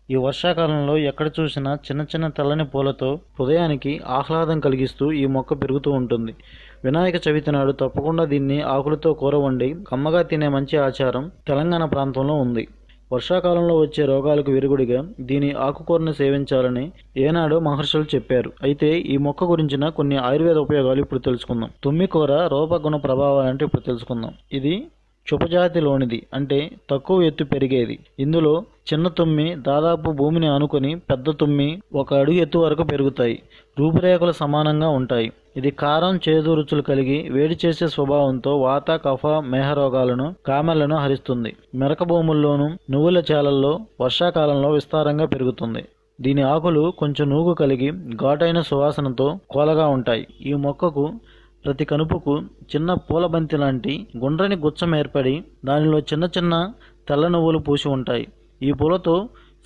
ఈ వర్షాకాలంలో ఎక్కడ చూసినా చిన్న చిన్న తెల్లని పూలతో హృదయానికి ఆహ్లాదం కలిగిస్తూ ఈ మొక్క పెరుగుతూ ఉంటుంది. వినాయక చవితి నాడు తప్పకుండా దీన్ని ఆకులతో కూర వండి కమ్మగా తినే మంచి ఆచారం తెలంగాణ ప్రాంతంలో ఉంది. వర్షాకాలంలో వచ్చే రోగాలకు విరుగుడిగా దీని ఆకుకూరను సేవించాలని ఏనాడో మహర్షులు చెప్పారు. అయితే ఈ మొక్క గురించిన కొన్ని ఆయుర్వేద ఉపయోగాలు ఇప్పుడు తెలుసుకుందాం. తుమ్మికూర రూపగుణ ప్రభావాలంటే ఇప్పుడు తెలుసుకుందాం. ఇది క్షుపజాతిలోనిది, అంటే తక్కువ ఎత్తు పెరిగేది. ఇందులో చిన్న తుమ్మి దాదాపు భూమిని ఆనుకొని, పెద్ద తుమ్మి 1 అడుగు ఎత్తు వరకు పెరుగుతాయి. రూపురేఖలు సమానంగా ఉంటాయి. ఇది కారం చేదు రుచులు కలిగి వేడి చేసే స్వభావంతో వాత కఫ మేహ రోగాలను కామెలను హరిస్తుంది. మెరక భూముల్లోనూ నువ్వుల చేలల్లో వర్షాకాలంలో విస్తారంగా పెరుగుతుంది. దీని ఆకులు కొంచెం నూగు కలిగి ఘాటైన సువాసనతో కోలగా ఉంటాయి. ఈ మొక్కకు ప్రతి కనుపుకు చిన్న పూలబంతి లాంటి గుండ్రని గుచ్చం ఏర్పడి దానిలో చిన్న చిన్న తెల్ల నువ్వులు పూసి ఉంటాయి. ఈ పూలతో